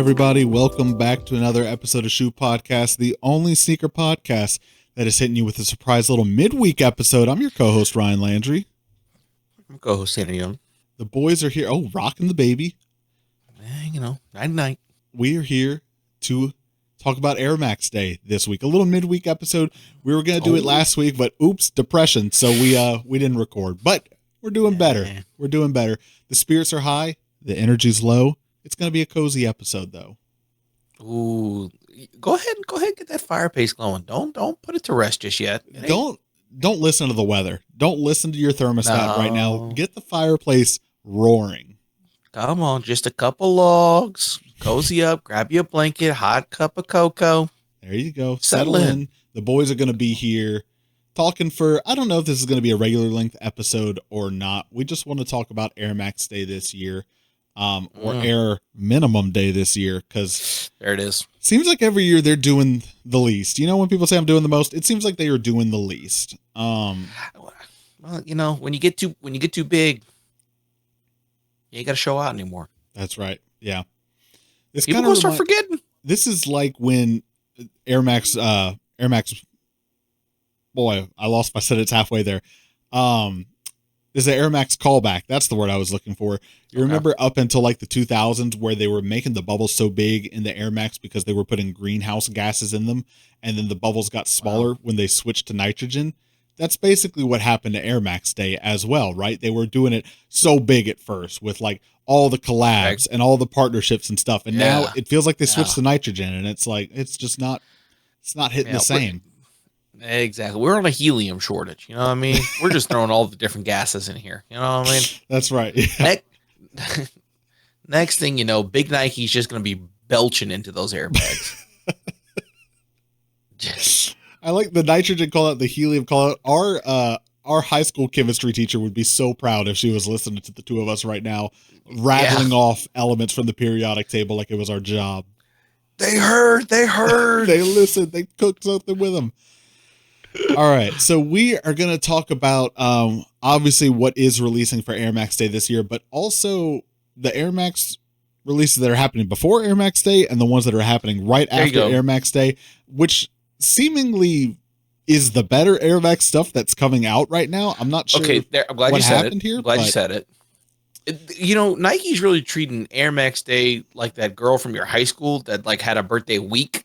everybody? Welcome back to another episode of Shoe Podcast, the only sneaker podcast that is hitting you with a surprise little midweek episode. I'm your co-host, Ryan Landry. I'm co-host, Sandy Young. The boys are here. Oh, rocking the baby. Night. We are here to talk about Air Max Day this week. A little midweek episode. We were going to do it last week, but oops, depression. So we didn't record. But we're doing better. We're doing better. The spirits are high. The energy's low. It's going to be a cozy episode, though. Ooh, go ahead, get that fireplace going. Don't put it to rest just yet. Don't listen to the weather. Don't listen to your thermostat right now. Get the fireplace roaring. Come on, just a couple logs. Cozy up. Grab you a blanket. Hot cup of cocoa. There you go. Settle in. The boys are going to be here talking for, I don't know if this is going to be a regular length episode or not. We just want to talk about Air Max Day this year. Or Air Minimum Day this year, because there it is. Seems like every year they're doing the least. You know, when people say I'm doing the most, it seems like they are doing the least. Well, you know, when you get too big, you ain't got to show out anymore. That's right. Yeah. This people gonna start forgetting. This is like when Air Max. Boy, I lost my sentence halfway there. Is the Air Max callback. That's the word I was looking for. You remember up until like the 2000s where they were making the bubbles so big in the Air Max because they were putting greenhouse gases in them, and then the bubbles got smaller when they switched to nitrogen. That's basically what happened to Air Max Day as well, right? They were doing it so big at first with like all the collabs and all the partnerships and stuff. And now it feels like they switched to nitrogen, and it's like, it's just not, it's not hitting the same. Exactly. We're on a helium shortage. You know what I mean? We're just throwing all the different gases in here. You know what I mean? That's right. Next thing you know, Big Nike's just going to be belching into those airbags. I like the nitrogen call out, the helium call out. Our high school chemistry teacher would be so proud if she was listening to the two of us right now, rattling off elements from the periodic table like it was our job. They heard. They listened. They cooked something with them. All right, so we are going to talk about obviously what is releasing for Air Max Day this year, but also the Air Max releases that are happening before Air Max Day and the ones that are happening right after Air Max Day, which seemingly is the better Air Max stuff that's coming out right now. I'm not sure. Okay, I'm glad you said it. I'm glad you said it. You know, Nike's really treating Air Max Day like that girl from your high school that like had a birthday week.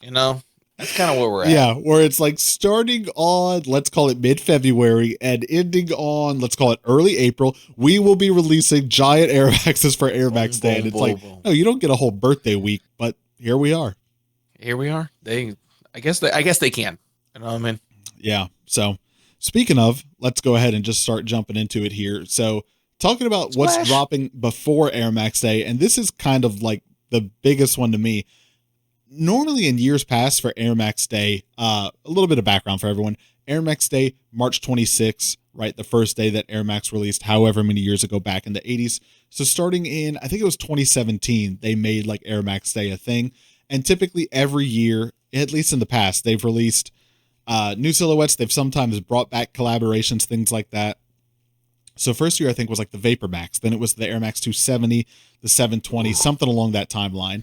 You know? That's kind of where we're at. Yeah, where it's like starting on, let's call it mid-February, and ending on, let's call it early April. We will be releasing giant Air Maxes for Air Max Day. And it's no, you don't get a whole birthday week, but here we are. Here we are. I guess they can. You know what I mean? Yeah. So speaking of, let's go ahead and just start jumping into it here. So talking about what's dropping before Air Max Day, and this is kind of like the biggest one to me. Normally in years past for Air Max Day, a little bit of background for everyone. Air Max Day, March 26th, right? The first day that Air Max released however many years ago back in the 80s. So starting in, I think it was 2017, they made like Air Max Day a thing. And typically every year, at least in the past, they've released new silhouettes. They've sometimes brought back collaborations, things like that. So first year, I think, was like the Vapor Max. Then it was the Air Max 270, the 720, something along that timeline.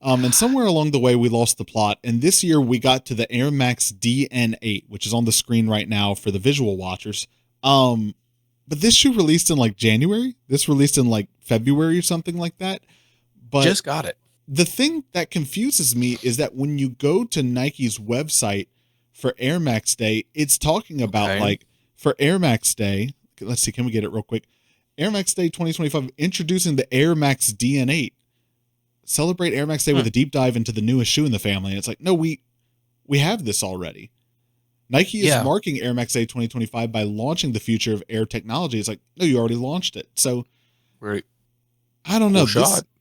And somewhere along the way, we lost the plot. And this year, we got to the Air Max DN8, which is on the screen right now for the visual watchers. But this shoe released in like January. This released in like February or something like that. But just got it. The thing that confuses me is that when you go to Nike's website for Air Max Day, it's talking about like for Air Max Day. Let's see. Can we get it real quick? Air Max Day 2025, introducing the Air Max DN8. Celebrate Air Max Day with a deep dive into the newest shoe in the family. And it's like, no, we have this already. Nike is marking Air Max Day 2025 by launching the future of air technology. It's like, no, you already launched it. So right. I don't know.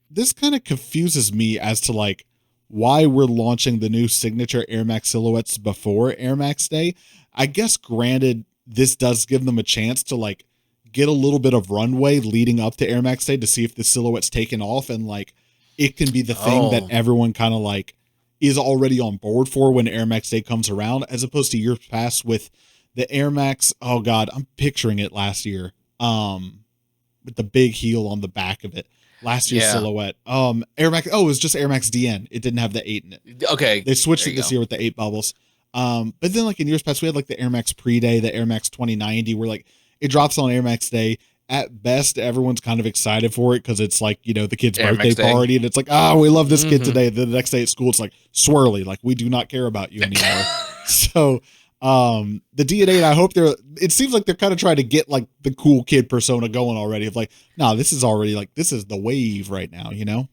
This kind of confuses me as to like why we're launching the new signature Air Max silhouettes before Air Max Day. I guess granted, this does give them a chance to like get a little bit of runway leading up to Air Max Day to see if the silhouette's taken off and like it can be the thing that everyone kind of like is already on board for when Air Max Day comes around, as opposed to years past with the Air Max. Oh God, I'm picturing it last year. With the big heel on the back of it. Last year's silhouette. Air Max. Oh, it was just Air Max DN. It didn't have the 8 in it. Okay. They switched it this year with the 8 bubbles. But then like in years past, we had like the Air Max pre-day, the Air Max 2090, where like it drops on Air Max Day. At best, everyone's kind of excited for it because it's like, you know, the kid's Air birthday party, and it's like, oh, we love this kid today. The next day at school, it's like swirly, like we do not care about you anymore. So the DN8, I hope it seems like they're kind of trying to get like the cool kid persona going already of like, no, this is already like, this is the wave right now, you know?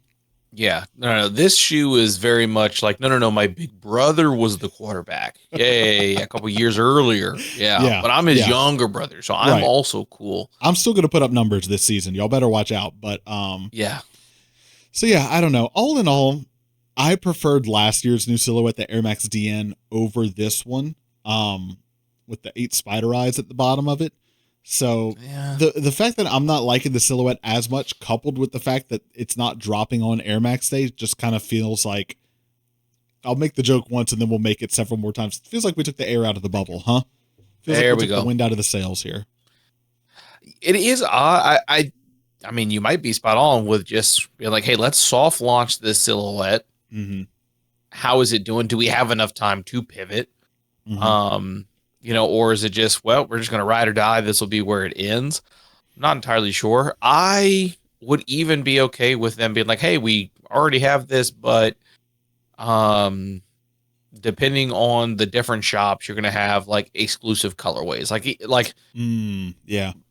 Yeah, no. This shoe is very much like, no. My big brother was the quarterback. Yay, a couple years earlier. Yeah, but I'm his younger brother, so I'm also cool. I'm still going to put up numbers this season. Y'all better watch out. But yeah. So yeah, I don't know. All in all, I preferred last year's new silhouette, the Air Max DN, over this one. With the 8 spider eyes at the bottom of it. So the fact that I'm not liking the silhouette as much, coupled with the fact that it's not dropping on Air Max Day, just kind of feels like I'll make the joke once and then we'll make it several more times. It feels like we took the air out of the bubble, huh? Feels there like we took go. The wind out of the sails here. It is odd. I mean, you might be spot on with just being like, hey, let's soft launch this silhouette. Mm-hmm. How is it doing? Do we have enough time to pivot? Mm-hmm. You know, or is it just, well, we're just going to ride or die. This will be where it ends. I'm not entirely sure. I would even be okay with them being like, hey, we already have this, but depending on the different shops, you're going to have like exclusive colorways.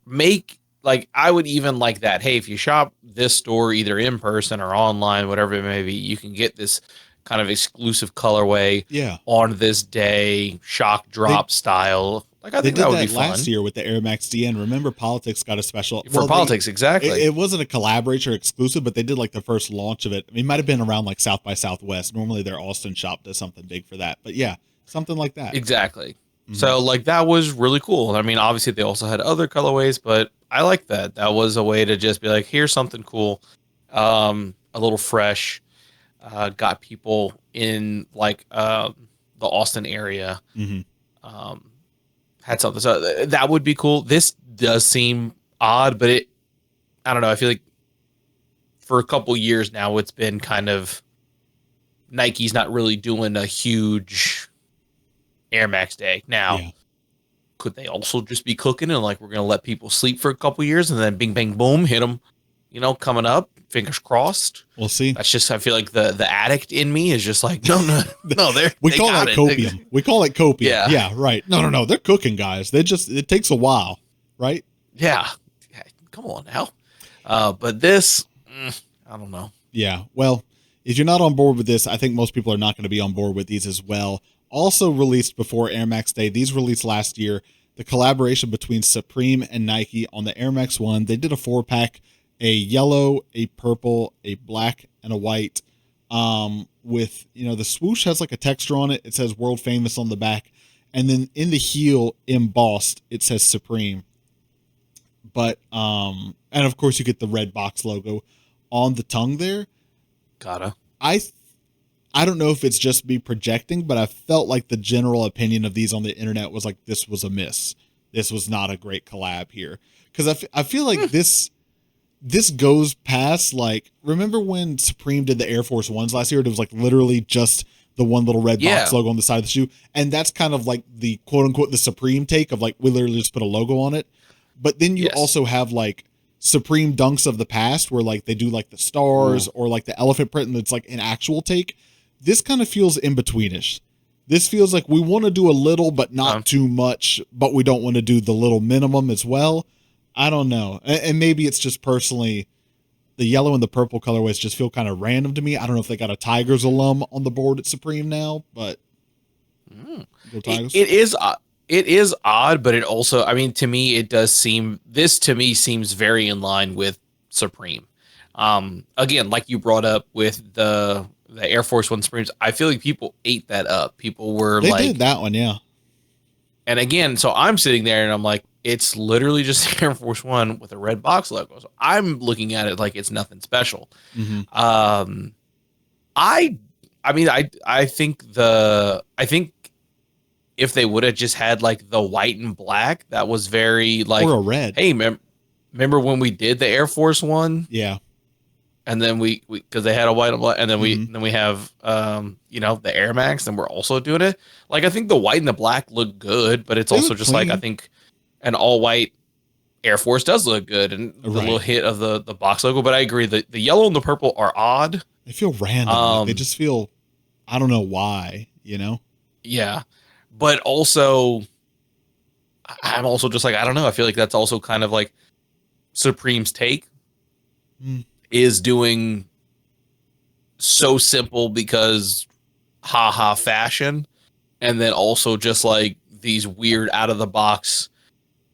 Make like, I would even like that. Hey, if you shop this store, either in person or online, whatever it may be, you can get this kind of exclusive colorway on this day, shock drop style. Like I think that would be fun. Last year with the Air Max DN. Remember, Politics got a special for Politics, exactly. It wasn't a collaboration or exclusive, but they did like the first launch of it. I mean, it might have been around like South by Southwest. Normally, their Austin shop does something big for that, but yeah, something like that. Exactly. Mm-hmm. So like that was really cool. I mean, obviously they also had other colorways, but I like that. That was a way to just be like, here's something cool, a little fresh. Got people in like the Austin area. Mm-hmm. Had something, so that would be cool. This does seem odd, but I don't know. I feel like for a couple years now, it's been kind of Nike's not really doing a huge Air Max Day. Now, could they also just be cooking and like we're going to let people sleep for a couple years and then bing, bang, boom, hit them, you know, coming up, fingers crossed. We'll see. That's just, I feel like the addict in me is just like, no, we call it copium. We call it copium. Yeah, right. No. They're cooking, guys. It takes a while, right? Yeah. Come on now. But this, I don't know. Yeah. Well, if you're not on board with this, I think most people are not going to be on board with these as well. Also released before Air Max Day. These released last year. The collaboration between Supreme and Nike on the Air Max 1. They did a 4-pack, a yellow, a purple, a black, and a white. With, you know, the swoosh has like a texture on it. It says world famous on the back. And then in the heel embossed, it says Supreme. But, and of course you get the red box logo on the tongue there. I don't know if it's just me projecting, but I felt like the general opinion of these on the internet was like, this was a miss. This was not a great collab here. Because I feel like this goes past, like, remember when Supreme did the Air Force Ones last year? It was like literally just the one little red box logo on the side of the shoe. And that's kind of like the quote unquote, the Supreme take of like, we literally just put a logo on it. But then you also have like Supreme dunks of the past where like they do like the stars or like the elephant print and it's like an actual take. This kind of feels in betweenish. This feels like we want to do a little, but not too much, but we don't want to do the little minimum as well. I don't know. And maybe it's just personally the yellow and the purple colorways just feel kind of random to me. I don't know if they got a Tigers alum on the board at Supreme now, but it is odd, but it also, I mean, to me, this to me seems very in line with Supreme. Again, like you brought up with the Air Force One Supremes, I feel like people ate that up. People were they did that one, yeah. And again, so I'm sitting there and I'm like, it's literally just Air Force One with a red box logo. So I'm looking at it like it's nothing special. Mm-hmm. I think if they would have just had like the white and black, that was very like, or a red. Hey, remember when we did the Air Force One? Yeah. and then we because they had a white and black, and then Mm-hmm. we have the Air Max, and we're also doing it. Like I think the white and the black look good, but it's They also look just like I clean. think an all white Air Force does look good, and the little Right. hit of the box logo. But I agree, the yellow and the purple are odd. They feel random. Like they just feel, I don't know why, you know? Yeah, but also I'm also just like I don't know. I feel like that's also kind of like Supreme's take Mm. is doing so simple because haha fashion, and then also just like these weird out of the box,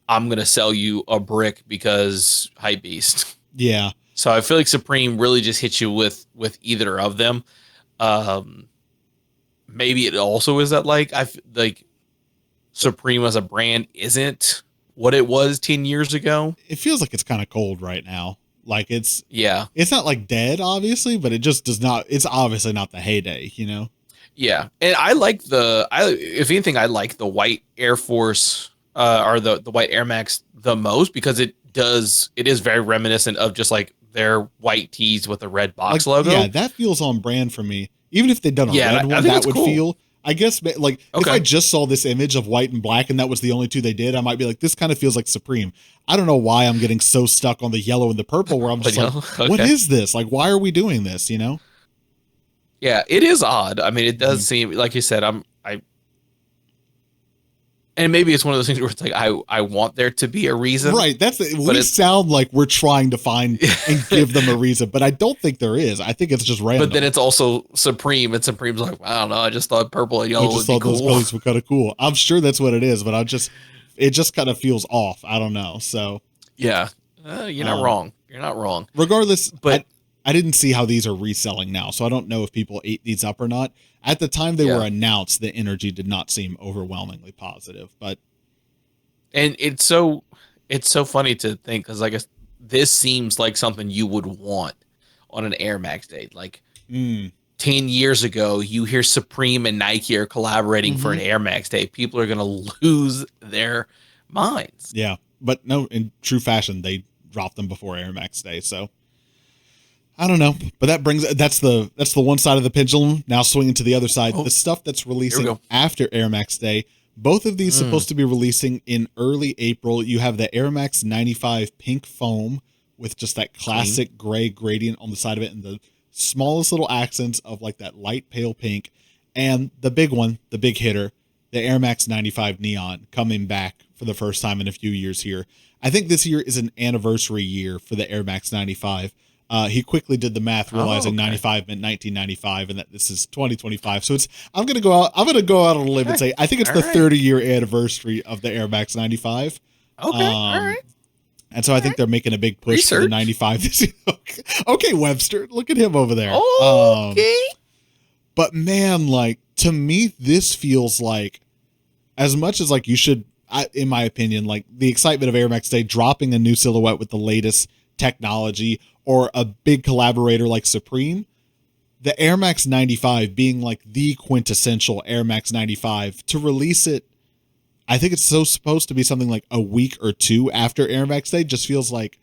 I'm gonna sell you a brick because hype beast. Yeah. So I feel like Supreme really just hits you with either of them. um Maybe it also is that like like Supreme as a brand isn't what it was 10 years ago. It feels like it's kind of cold right now. Like Yeah. it's not like dead, obviously, but it just does not, it's obviously not the heyday, you know? Yeah. And I like if anything, I like the white Air Force or the white Air Max the most because it is very reminiscent of just like their white tees with the red box Like, logo. yeah, that feels on brand for me. Even if they'd done a red I one, think that it's would cool. feel, I guess, like if Okay. I just saw this image of white and black and that was the only two they did, I might be like, this kind of feels like Supreme. I don't know why I'm getting so stuck on the yellow and the purple where I'm just like, Okay. what is this? Like, why are we doing this? You know? Yeah, it is odd. I mean, it does Mhm. seem like you said. And maybe it's one of those things where it's like I want there to be a reason, Right. That's but we sound like we're trying to find and give them a reason, but I don't think there is. I think it's just random. But then it's also Supreme, and Supreme's like, I don't know. I just thought purple and I yellow just would be thought those cool. colors were kind of cool. I'm sure that's what it is, but it just kind of feels off. I don't know. So Yeah, you're not wrong. You're not wrong. regardless, But I didn't see how these are reselling now, so I don't know if people ate these up or not. At the time they were announced, the energy did not seem overwhelmingly positive, but and it's so funny to think because I guess this seems like something you would want on an Air Max day. Like 10 years ago, you hear Supreme and Nike are collaborating for an Air Max day. People are gonna lose their minds. Yeah, but no, in true fashion, they dropped them before Air Max Day, so I don't know. But that's the one side of the pendulum. Now swinging to the other side, the stuff that's releasing after Air Max Day. Both of these supposed to be releasing in early April. You have the Air Max 95 pink foam with just that classic gray gradient on the side of it and the smallest little accents of like that light pale pink. And the big one, the big hitter, the Air Max 95 neon coming back for the first time in a few years here. I think this year is an anniversary year for the Air Max 95. He quickly did the math, realizing 95 meant 1995, and that this is 2025. So I'm gonna go out on a limb and say I think it's the 30-year anniversary of the Air Max 95. Okay, all right. And so I think they're making a big push for the 95 this year. Okay, Webster, look at him over there. Okay. But man, like to me, this feels like as much as like you should, in my opinion, like the excitement of Air Max Day dropping a new silhouette with the latest technology or a big collaborator like Supreme, the Air Max 95 being like the quintessential Air Max 95 to release it. I think it's so supposed to be something like a week or two after Air Max Day just feels like,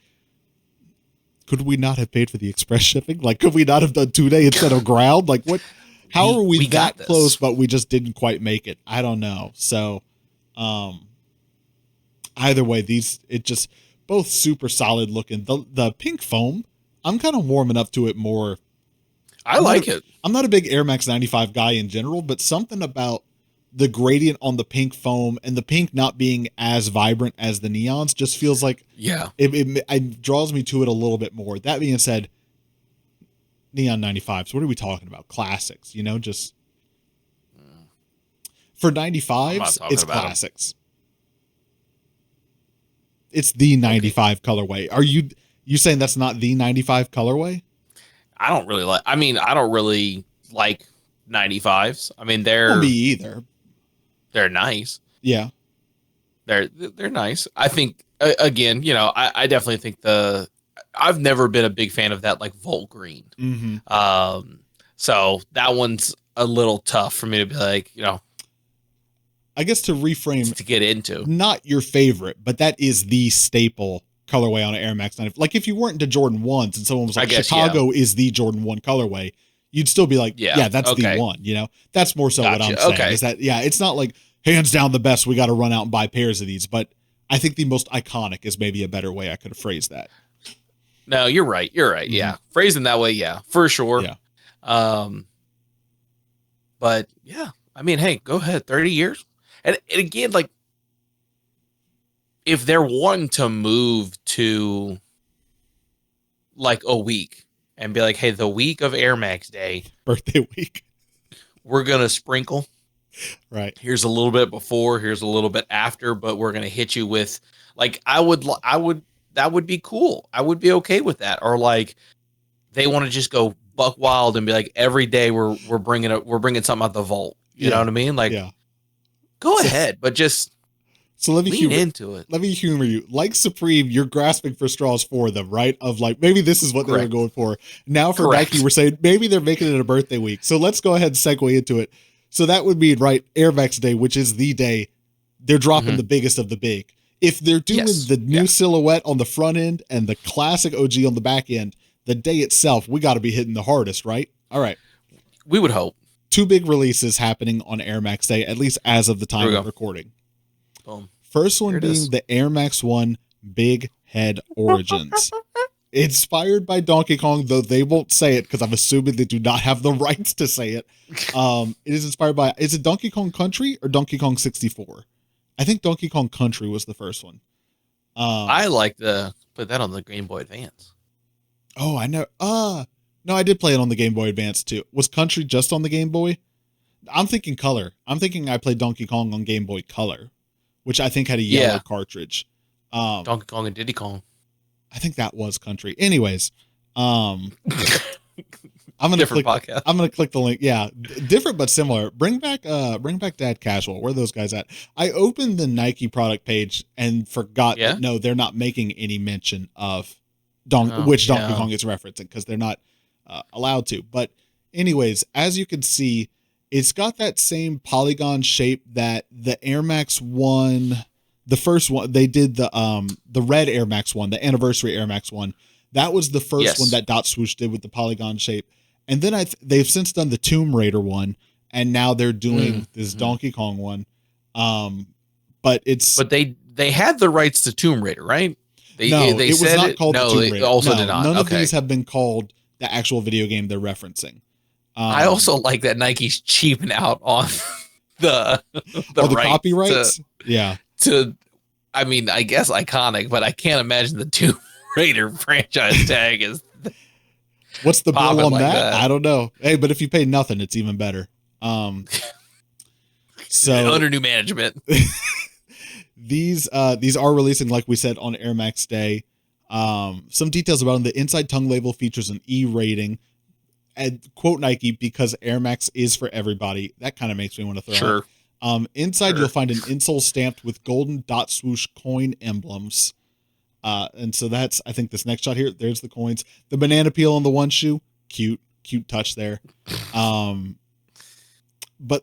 could we not have paid for the express shipping? Like, could we not have done 2-day instead of ground? Like what, how are we that close, but we just didn't quite make it? I don't know. So, either way, it just both super solid looking. The pink foam, I'm kind of warming up to it more. I like it. I'm not a big Air Max 95 guy in general, but something about the gradient on the pink foam and the pink not being as vibrant as the neons just feels like it draws me to it a little bit more. That being said, neon 95s, what are we talking about? Classics, you know, just for 95s, it's classics. It's the 95 colorway. Are you saying that's not the 95 colorway? I don't really like 95s. I mean, they're me either. They're nice. Yeah. They're nice. I think again, you know, I definitely think I've never been a big fan of that like Volt green. So that one's a little tough for me to be like, you know, I guess to reframe to get into. Not your favorite, but that is the staple colorway on an Air Max 95. Like if you weren't into Jordan 1s and someone was like, guess, Chicago is the Jordan 1 colorway, you'd still be like, yeah, that's okay. the one, you know? That's more so what I'm saying is that, yeah, it's not like hands down the best. We got to run out and buy pairs of these, but I think the most iconic is maybe a better way I could have phrased that. No, you're right. You're right. Mm-hmm. Yeah. Phrasing that way. Yeah, for sure. Yeah. But yeah, I mean, hey, go ahead. 30 years. And again, like if they're wanting to move to like a week and be like, hey, the week of Air Max Day, birthday week, we're going to sprinkle. Right. Here's a little bit before, here's a little bit after, but we're going to hit you with like, that would be cool. I would be okay with that. Or like they want to just go buck wild and be like, every day we're bringing something out the vault. You know what I mean? Like, go ahead, but just let me lean into it. Let me humor you. Like Supreme, you're grasping for straws for them, right? Of like, maybe this is what they were going for. Now for Nike, we're saying maybe they're making it a birthday week. So let's go ahead and segue into it. So that would mean, right, Air Max Day, which is the day they're dropping the biggest of the big. If they're doing the new silhouette on the front end and the classic OG on the back end, the day itself, we got to be hitting the hardest, right? All right. We would hope. 2 big releases happening on Air Max Day, at least as of the time of recording. Boom. First one being the Air Max 1 Big Head Origins. Inspired by Donkey Kong, though they won't say it because I'm assuming they do not have the rights to say it. It is inspired by, is it Donkey Kong Country or Donkey Kong 64? I think Donkey Kong Country was the first one. I like to put that on the Game Boy Advance. Oh, I know. No, I did play it on the Game Boy Advance too. Was Country just on the Game Boy? I'm thinking Color. I'm thinking I played Donkey Kong on Game Boy Color, which I think had a yellow cartridge. Donkey Kong and Diddy Kong. I think that was Country. Anyways, I'm gonna click. Podcast. I'm gonna click the link. Yeah, different but similar. Bring back Dad Casual. Where are those guys at? I opened the Nike product page and forgot that no, they're not making any mention of which Donkey Kong is referencing because they're not allowed to. But anyways, as you can see, it's got that same polygon shape that the Air Max 1. The first one they did the red Air Max 1, the anniversary Air Max 1. That was the first one that Dot Swoosh did with the polygon shape. And then they've since done the Tomb Raider one, and now they're doing this Donkey Kong one. But they had the rights to Tomb Raider, right? They was not called the Tomb Raider. Also did not. None of these have been called the actual video game they're referencing. I also like that Nike's cheaping out on the copyrights. I mean, I guess iconic, but I can't imagine the Tomb Raider franchise tag is. What's the bill on that? I don't know. Hey, but if you pay nothing, it's even better. So under new management, these are releasing, like we said, on Air Max Day. Some details about them. The inside tongue label features an E rating. And quote Nike, because Air Max is for everybody. That kind of makes me want to throw up. Inside, you'll find an insole stamped with golden Dot Swoosh coin emblems. And so that's, I think this next shot here, there's the coins. The banana peel on the one shoe, cute touch there. But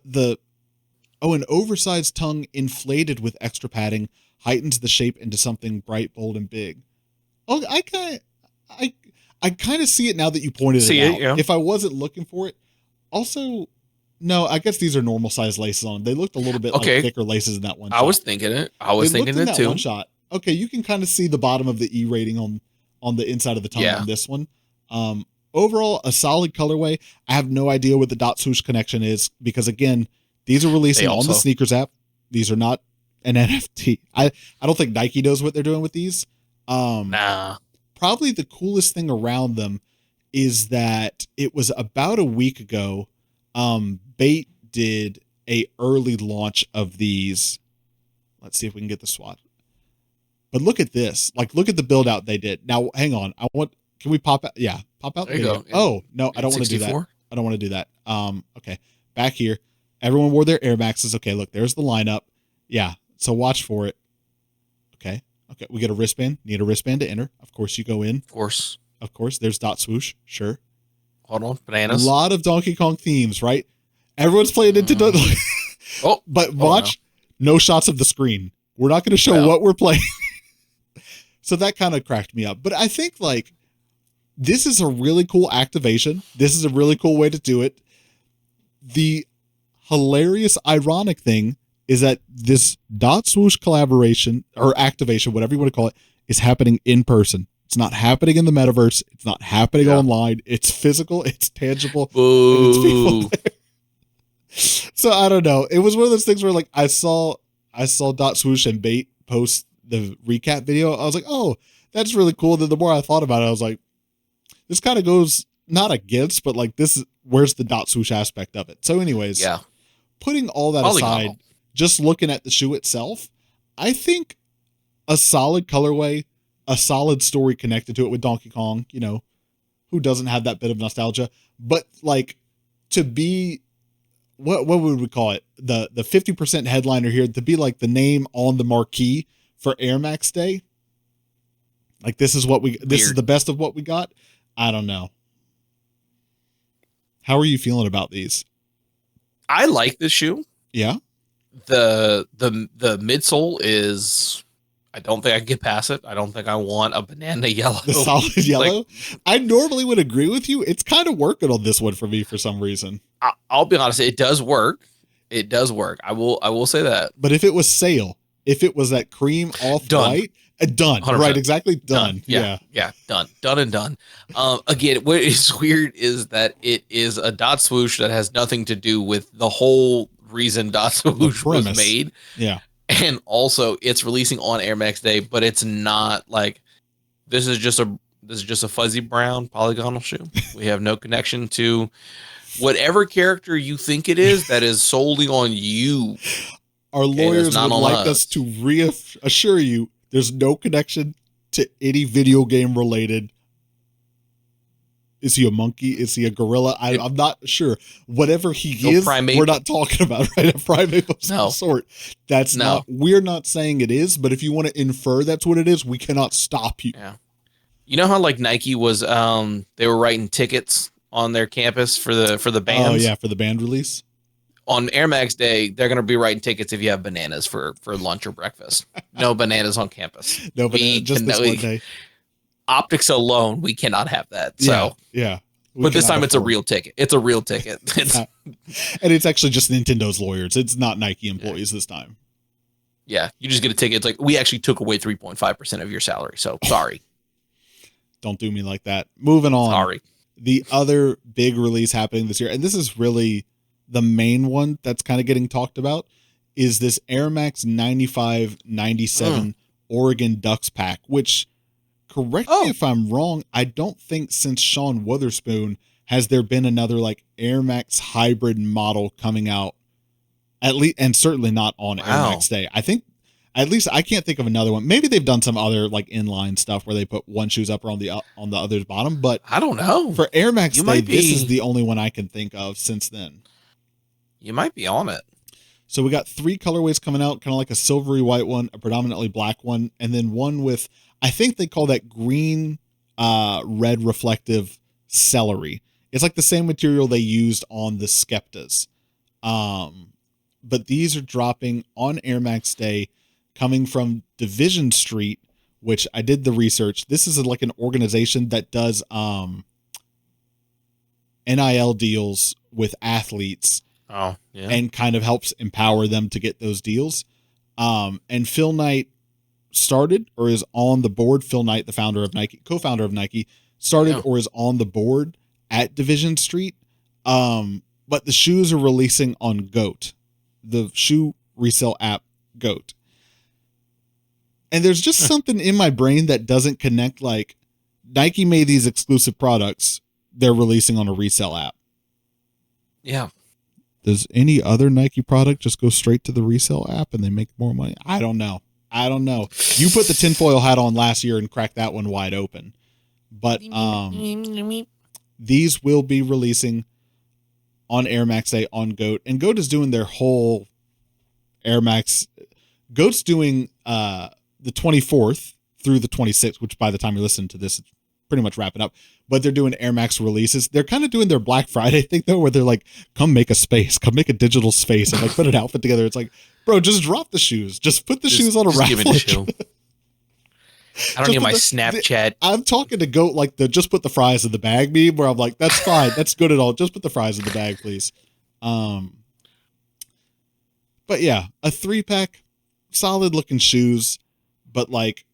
an oversized tongue inflated with extra padding heightens the shape into something bright, bold, and big. Oh, I kind of see it now that you pointed it out. Yeah. If I wasn't looking for it. Also, no, I guess these are normal size laces on. They looked a little bit like thicker laces in that one shot. I was thinking it. It too. One shot. Okay, you can kind of see the bottom of the E rating on the inside of the tongue on this one. Overall, a solid colorway. I have no idea what the Dot Swoosh connection is because, again, these are releasing on the sneakers app. These are not an NFT. I don't think Nike knows what they're doing with these. Nah. Probably the coolest thing around them is that it was about a week ago. Bait did a early launch of these. Let's see if we can get the swat. But look at this. Like, look at the build out they did. Now, hang on. Can we pop out? Yeah, pop out. There you go. Oh, no, I don't want to do that. I don't want to do that. Okay. Back here. Everyone wore their Air Maxes. Okay, look, there's the lineup. Yeah, so watch for it. Okay. We get a wristband. Need a wristband to enter. Of course, you go in. Of course. There's Dot Swoosh. Sure. Hold on. Bananas. A lot of Donkey Kong themes, right? Everyone's playing Nintendo. But watch. No shots of the screen. We're not going to show what we're playing. So that kind of cracked me up. But I think like this is a really cool activation. This is a really cool way to do it. The hilarious, ironic thing is that this .swoosh collaboration or activation, whatever you want to call it, is happening in person. It's not happening in the metaverse. It's not happening online. It's physical. It's tangible. And it's people there. So I don't know. It was one of those things where like I saw .swoosh and Bait post the recap video. I was like, oh, that's really cool. Then the more I thought about it, I was like, this kind of goes not against, but like this is where's the .swoosh aspect of it. So anyways, putting all that aside, just looking at the shoe itself, I think a solid colorway, a solid story connected to it with Donkey Kong, you know, who doesn't have that bit of nostalgia, but like to be, what would we call it? The 50% headliner here, to be like the name on the marquee for Air Max Day. Like this is the best of what we got. I don't know. How are you feeling about these? I like this shoe. Yeah. The midsole is, I don't think I can get past it. I don't think I want a banana yellow. The solid yellow? Like, I normally would agree with you. It's kind of working on this one for me for some reason. I'll be honest, it does work. It does work. I will say that. But if it was sail, if it was that cream off white, done. 100%. Right, exactly. Done. Yeah. Done. Done and done. Again, what is weird is that it is a .swoosh that has nothing to do with the whole reason .swoosh was made. Yeah. And also it's releasing on Air Max Day, but it's not like this is just a fuzzy brown polygonal shoe. We have no connection to whatever character you think it is. That is solely on you. Our lawyers would like us to reassure you there's no connection to any video game related. Is he a monkey? Is he a gorilla? I'm not sure. Whatever he is, primate. We're not talking about, right? A primate of some sort. That's not, we're not saying it is, but if you want to infer that's what it is, we cannot stop you. Yeah. You know how like Nike was, they were writing tickets on their campus for the bands? Oh yeah, for the band release. On Air Max Day, they're going to be writing tickets if you have bananas for lunch or breakfast. No bananas on campus. No bananas, just this one day. Optics alone, we cannot have that. So yeah. But this time it's a real ticket. It's a real ticket. And it's actually just Nintendo's lawyers. It's not Nike employees this time. Yeah, you just get a ticket. It's like, we actually took away 3.5% of your salary. So sorry. Don't do me like that. Moving on. Sorry. The other big release happening this year, and this is really the main one that's kind of getting talked about, is this Air Max 95-97 Oregon Ducks pack, which, correct me if I'm wrong, I don't think since Sean Witherspoon has there been another like Air Max hybrid model coming out, at least, and certainly not on Air Max Day. I think, at least I can't think of another one. Maybe they've done some other like inline stuff where they put one shoe's upper on the other's bottom, but I don't know. For Air Max Day, this is the only one I can think of since then. You might be on it. So we got 3 colorways coming out, kind of like a silvery white one, a predominantly black one, and then one with, I think they call that green, red reflective celery. It's like the same material they used on the Skeptas. But these are dropping on Air Max Day, coming from Division Street, which I did the research. This is like an organization that does NIL deals with athletes. Oh, yeah. And kind of helps empower them to get those deals. And Phil Knight started or is on the board. Phil Knight, the founder of Nike, co-founder of Nike, started or is on the board at Division Street. But the shoes are releasing on GOAT, the shoe resale app GOAT. And there's just something in my brain that doesn't connect. Like, Nike made these exclusive products they're releasing on a resale app. Yeah. Does any other Nike product just go straight to the resale app and they make more money? I don't know. You put the tinfoil hat on last year and cracked that one wide open. But these will be releasing on Air Max Day on GOAT. And GOAT is doing their whole Air Max. GOAT's doing the 24th through the 26th, which by the time you're listening to this, it's pretty much wrapping up. But they're doing Air Max releases. They're kind of doing their Black Friday thing, though, where they're like, come make a space, come make a digital space, and like put an outfit together. It's like, bro, just drop the shoes. Just put the shoes on a raffle. I don't need my Snapchat. I'm talking to Goat like the just put the fries in the bag meme, where I'm like, that's fine, that's good at all. Just put the fries in the bag, please. But yeah, a 3-pack, solid looking shoes, but like,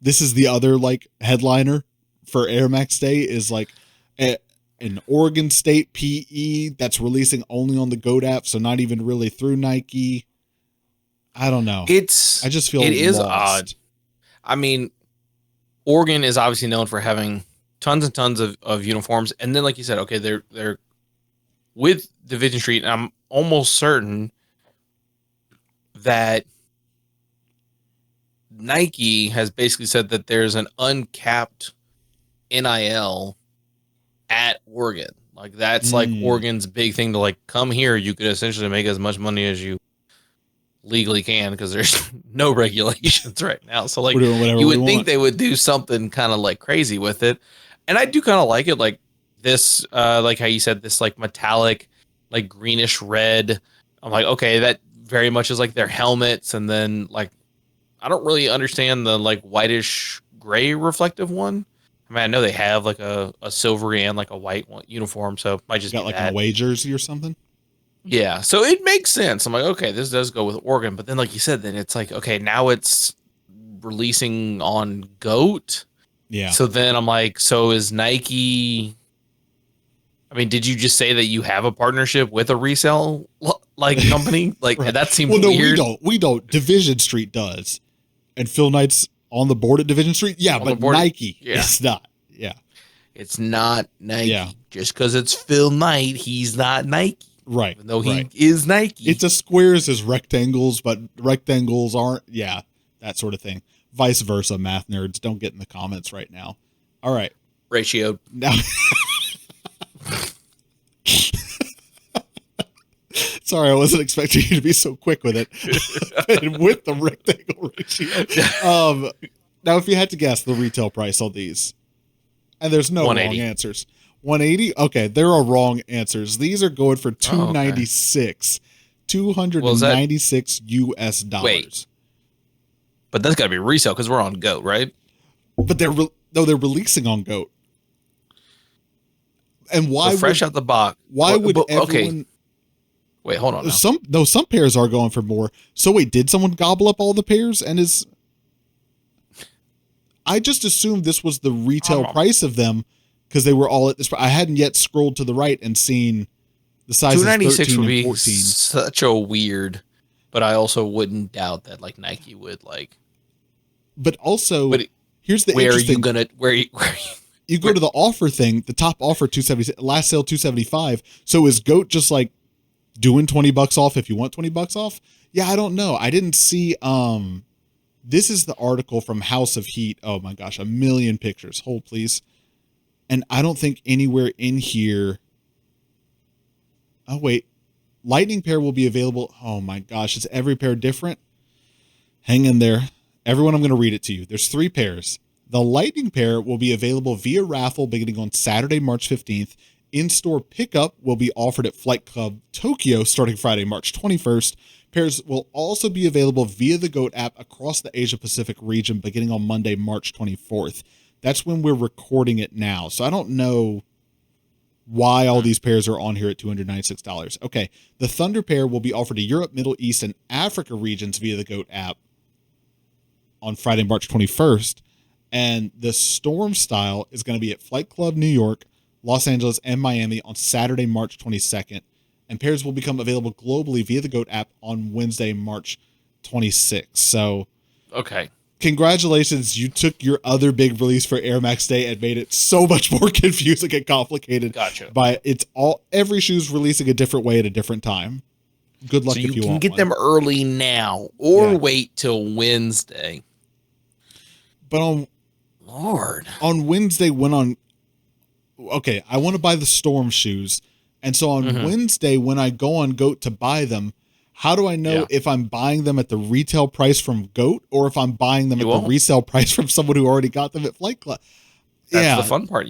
this is the other like headliner for Air Max Day is like an Oregon State PE that's releasing only on the GOAT app, so not even really through Nike. I don't know. I just feel it is lost. odd. I mean, Oregon is obviously known for having tons and tons of uniforms, and then like you said, okay, they're with Division Street, and I'm almost certain that Nike has basically said that there's an uncapped NIL at Oregon. Like that's like Oregon's big thing to like come here. You could essentially make as much money as you legally can because there's no regulations right now. So like you would think they would do something kind of like crazy with it. And I do kind of like it. Like this, like how you said, this like metallic, like greenish red. I'm like, okay, that very much is like their helmets. And then like, I don't really understand the like whitish gray reflective one. I mean, I know they have like a silvery and like a white one uniform. So it might just got like an away jersey or something. Yeah, so it makes sense. I'm like, okay, this does go with Oregon, but then like you said, then it's like, okay, now it's releasing on GOAT. Yeah. So then I'm like, so is Nike? I mean, did you just say that you have a partnership with a resale like company? Like right. That seems weird. No, we don't. Division Street does, and Phil Knight's on the board at Division Street. Yeah, on but Nike, it's not. Yeah, it's not Nike. Yeah. Just because it's Phil Knight, he's not Nike. Right. Even though he is Nike. It's as squares as rectangles, but rectangles aren't. Yeah, that sort of thing. Vice versa, math nerds. Don't get in the comments right now. All right. Ratio. Now. Sorry, I wasn't expecting you to be so quick with it. With the rectangle ratio. Now, if you had to guess the retail price on these, and there's no wrong answers. 180. Okay, there are wrong answers. These are going for $296, $296 US dollars. Wait, but that's got to be resale because we're on GOAT, right? But they're releasing on GOAT. And why? So fresh out the box. Why would everyone? Wait, hold on. Some pairs are going for more. So wait, did someone gobble up all the pairs and is? I just assumed this was the retail price of them. Because they were all at this. I hadn't yet scrolled to the right and seen the sizes 13 would be and 14. Such a weird, but I also wouldn't doubt that like Nike would like. But also, here's the where interesting. Are you gonna where you go to the offer thing. The top offer 270, last sale 275. So is GOAT just like doing $20 off if you want $20 off? Yeah, I don't know. I didn't see. This is the article from House of Heat. Oh my gosh, 1 million pictures. Hold please. And I don't think anywhere in here. Oh, wait. Lightning pair will be available. Oh, my gosh. Is every pair different? Hang in there. Everyone, I'm going to read it to you. There's 3 pairs. The Lightning pair will be available via raffle beginning on Saturday, March 15th. In-store pickup will be offered at Flight Club Tokyo starting Friday, March 21st. Pairs will also be available via the GOAT app across the Asia-Pacific region beginning on Monday, March 24th. That's when we're recording it now. So I don't know why all these pairs are on here at $296. Okay. The Thunder pair will be offered to Europe, Middle East, and Africa regions via the GOAT app on Friday, March 21st. And the Storm style is going to be at Flight Club New York, Los Angeles, and Miami on Saturday, March 22nd. And pairs will become available globally via the GOAT app on Wednesday, March 26th. So, okay. Congratulations, you took your other big release for Air Max Day and made it so much more confusing and complicated. Gotcha. By every shoe's releasing a different way at a different time. Good luck if you want. So you can get them early now or wait till Wednesday. But on Wednesday okay, I want to buy the Storm shoes. And so on Wednesday when I go on GOAT to buy them, how do I know if I'm buying them at the retail price from GOAT or if I'm buying them at the resale price from someone who already got them at Flight Club? That's the fun part.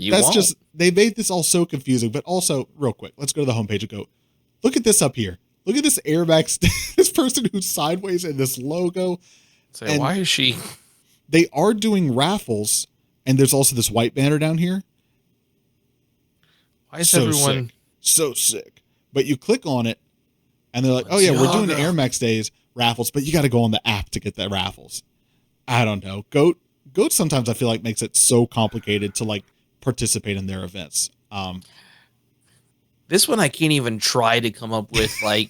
They made this all so confusing. But also, real quick, let's go to the homepage of GOAT. Look at this up here. Look at this Air Max, this person who's sideways in this logo. So And why is she? they are doing raffles, and there's also this white banner down here. Why is So everyone sick. So sick. But you click on it, and they're like, oh, yeah, we're doing Air Max Days raffles, but you got to go on the app to get the raffles. I don't know. Goat sometimes I feel like makes it so complicated to like participate in their events. This one I can't even try to come up with like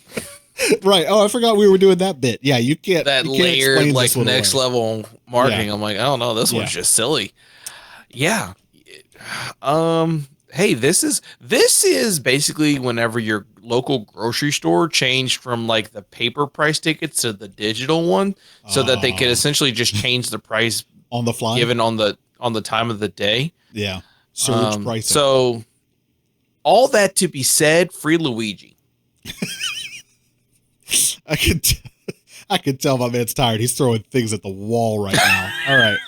right. Oh, I forgot we were doing that bit. Yeah, you can't that you can't layered like next away. level marketing. Yeah. I'm like, I don't know, this one's just silly. Yeah. Hey, this is basically whenever your local grocery store changed from like the paper price tickets to the digital one, so that they could essentially just change the price on the fly, given on the time of the day. Yeah, surge pricing. So, all that to be said, free Luigi. I could tell my man's tired. He's throwing things at the wall right now. All right.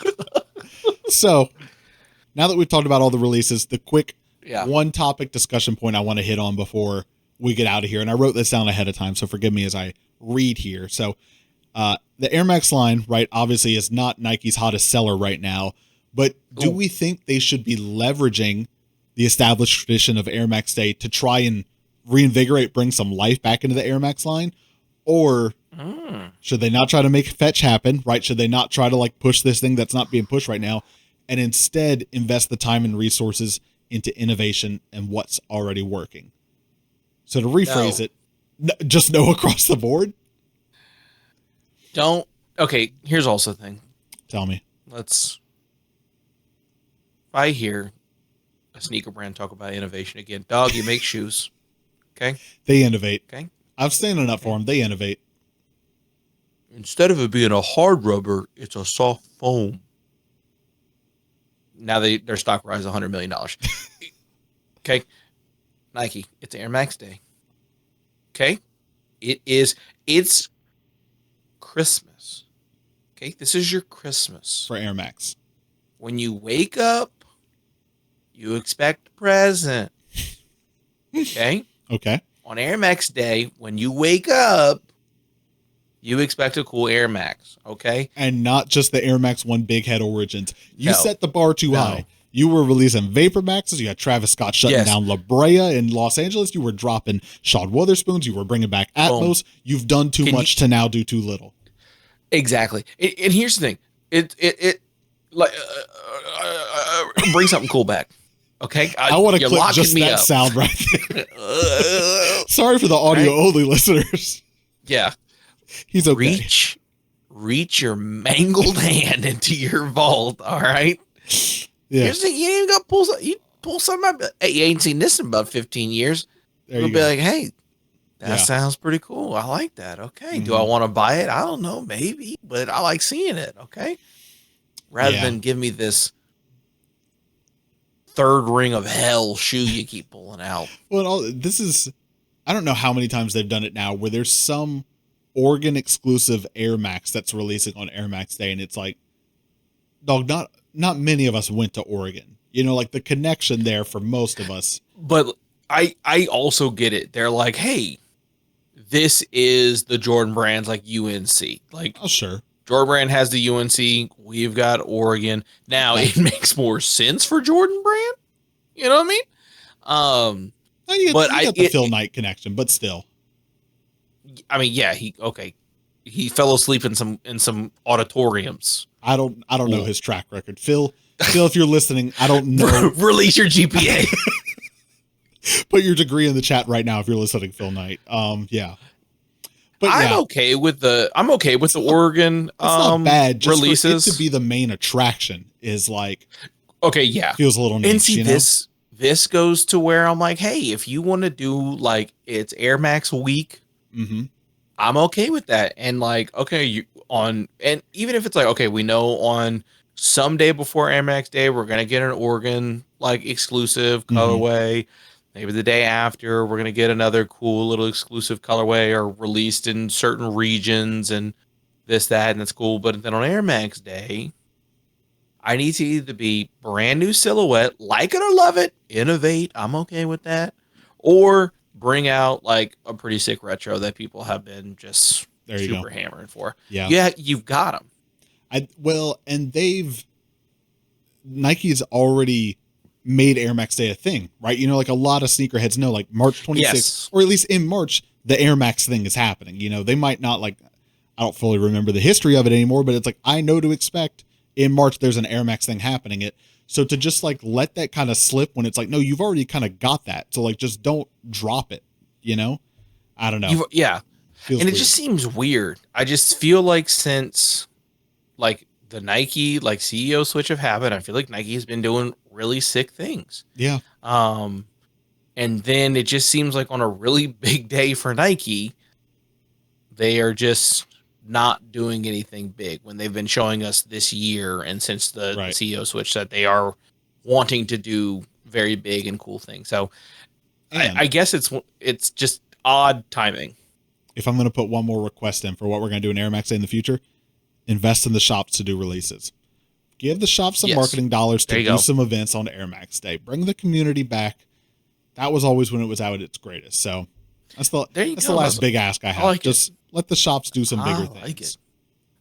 So now that we've talked about all the releases, the quick one topic discussion point I want to hit on before we get out of here. And I wrote this down ahead of time, so forgive me as I read here. So the Air Max line, right, obviously is not Nike's hottest seller right now, but do we think they should be leveraging the established tradition of Air Max Day to try and reinvigorate, bring some life back into the Air Max line? Or should they not try to make fetch happen, right? Should they not try to like push this thing that's not being pushed right now and instead invest the time and resources into innovation and what's already working? So to rephrase it, just no across the board? Okay, here's also the thing. Tell me. If I hear a sneaker brand talk about innovation again, dog, you make shoes. Okay? They innovate. Okay? I'm standing up for them. They innovate. Instead of it being a hard rubber, it's a soft foam. Now their stock rise $100 million. Okay? Nike, it's Air Max Day. Okay? It's Christmas. Okay? This is your Christmas. For Air Max. When you wake up, you expect a present. Okay? Okay. On Air Max Day, when you wake up, you expect a cool Air Max, okay? And not just the Air Max One Big Head Origins. You set the bar too high. You were releasing Vapor Maxes. You had Travis Scott shutting down La Brea in Los Angeles. You were dropping Sean Witherspoons. You were bringing back Atmos. You've done too much to now do too little. Exactly. And here's the thing. Bring something cool back. Okay, I want to clip just that sound right there. Sorry for the audio only listeners. Yeah, he's okay. Reach your mangled hand into your vault. All right. Yeah. Here's the thing, you ain't got to pull something up. Hey, you ain't seen this in about 15 years. You'll be like, hey, that sounds pretty cool. I like that. Okay. Do I want to buy it? I don't know, maybe, but I like seeing it. Okay. Rather than give me this third ring of hell shoe you keep pulling out. Well, I don't know how many times they've done it now where there's some Oregon exclusive Air Max that's releasing on Air Max Day. And it's like, dog, not many of us went to Oregon, like the connection there for most of us. But I also get it. They're like, hey, this is the Jordan brands like UNC. Like, oh, sure. Jordan brand has the UNC. We've got Oregon. Now it makes more sense for Jordan brand. You know what I mean? You get the Phil Knight connection, but still. I mean, yeah, he fell asleep in some auditoriums. I don't know his track record. Phil, if you're listening, I don't know. Release your GPA. Put your degree in the chat right now if you're listening, Phil Knight. Yeah. But I'm okay with the Oregon it's not bad. Just releases. For it to be the main attraction is like, okay, yeah, feels a little niche. And see, this goes to where I'm like, hey, if you want to do like it's Air Max week, I'm okay with that. And like, okay, and even if it's like, okay, we know on some day before Air Max Day we're gonna get an Oregon like exclusive colorway. Maybe the day after, we're going to get another cool little exclusive colorway or released in certain regions and this, that, and that's cool. But then on Air Max Day, I need to either be brand new silhouette, like it or love it, innovate, I'm okay with that, or bring out like a pretty sick retro that people have been just super hammering for. Yeah, you've got them. And Nike's already made Air Max Day a thing, right? You know, like a lot of sneakerheads know, like March 26th, Yes. or at least in March, the Air Max thing is happening. You know, they might not like, I don't fully remember the history of it anymore, but it's like, I know to expect in March, there's an Air Max thing happening. So to just like let that kind of slip when it's like, no, you've already kind of got that. So like, just don't drop it, you know? I don't know. Yeah. Feels and it weird. just seems weird. I just feel like since like the Nike like CEO switch have happened, I feel like Nike has been doing really sick things. Yeah. And then it just seems like on a really big day for Nike, they are just not doing anything big when they've been showing us this year and since the CEO switch that they are wanting to do very big and cool things. So I guess it's just odd timing. If I'm going to put one more request in for what we're going to do in Air Max Day in the future, invest in the shops to do releases. Give the shops some marketing dollars to do some events on Air Max Day. Bring the community back. That was always when it was out at its greatest. So that's the last big ask I have. Like just let the shops do some bigger things.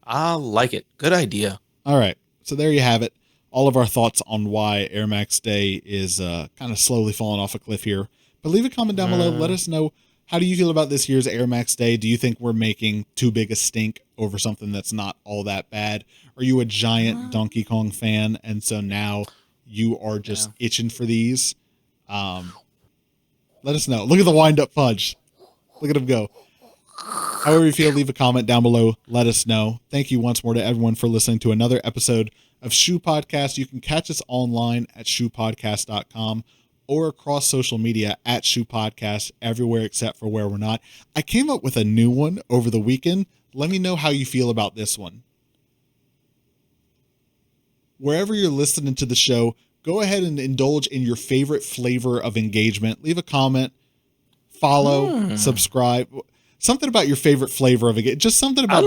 I like it. Good idea. All right. So there you have it. All of our thoughts on why Air Max Day is kind of slowly falling off a cliff here. But leave a comment down below. Let us know, how do you feel about this year's Air Max Day? Do you think we're making too big a stink over something that's not all that bad? Are you a giant Donkey Kong fan, and so now you are just itching for these? Let us know. Look at the wind-up fudge. Look at him go. However you feel, leave a comment down below. Let us know. Thank you once more to everyone for listening to another episode of Shoe Podcast. You can catch us online at shoepodcast.com or across social media at Shoe Podcast, everywhere except for where we're not. I came up with a new one over the weekend. Let me know how you feel about this one. Wherever you're listening to the show, go ahead and indulge in your favorite flavor of engagement. Leave a comment, follow, subscribe. Something about your favorite flavor of engagement. Just something about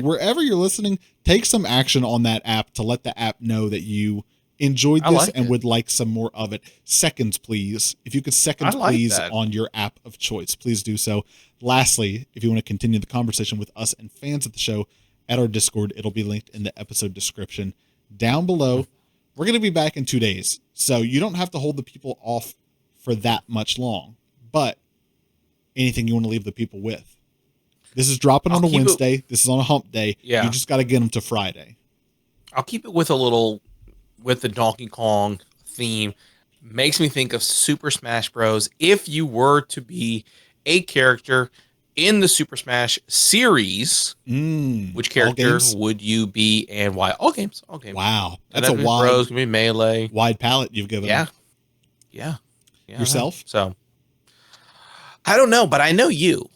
wherever you're listening, take some action on that app to let the app know that you enjoyed this and would like some more of it. Seconds, please. If you could please on your app of choice, please do so. Lastly, if you want to continue the conversation with us and fans of the show at our Discord, it'll be linked in the episode description down below. We're going to be back in 2 days, so you don't have to hold the people off for that much long, but anything you want to leave the people with. This is dropping on a Wednesday. This is on a hump day. Yeah. You just got to get them to Friday. I'll keep it with with the Donkey Kong theme. Makes me think of Super Smash Bros. If you were to be a character in the Super Smash series, which character would you be and why? All games. Wow. That's a wide, Bros, can be Melee. Wide palette you've given them. Yeah. Yourself? So, I don't know, but I know you.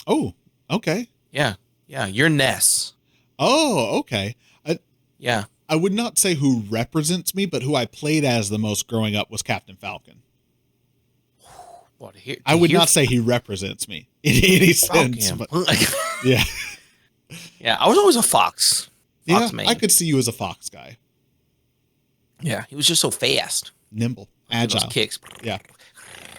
Oh, okay. Yeah. You're Ness. Oh, okay. I would not say who represents me, but who I played as the most growing up was Captain Falcon. I would not say he represents me in any sense. But, yeah. I was always a Fox man. I could see you as a Fox guy. Yeah, he was just so fast. Nimble. Agile. Those kicks. Yeah.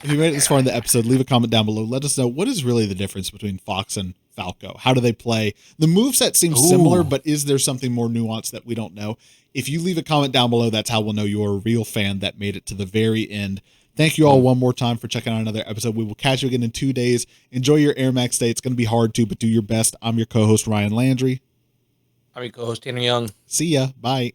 If you made it this far in the episode, leave a comment down below. Let us know, what is really the difference between Fox and Falco? How do they play? The moveset seems similar, but is there something more nuanced that we don't know? If you leave a comment down below, that's how we'll know you're a real fan that made it to the very end. Thank you all one more time for checking out another episode. We will catch you again in 2 days. Enjoy your Air Max Day. It's going to be hard to, but do your best. I'm your co-host, Ryan Landry. I'm your co-host, Tanner Young. See ya. Bye.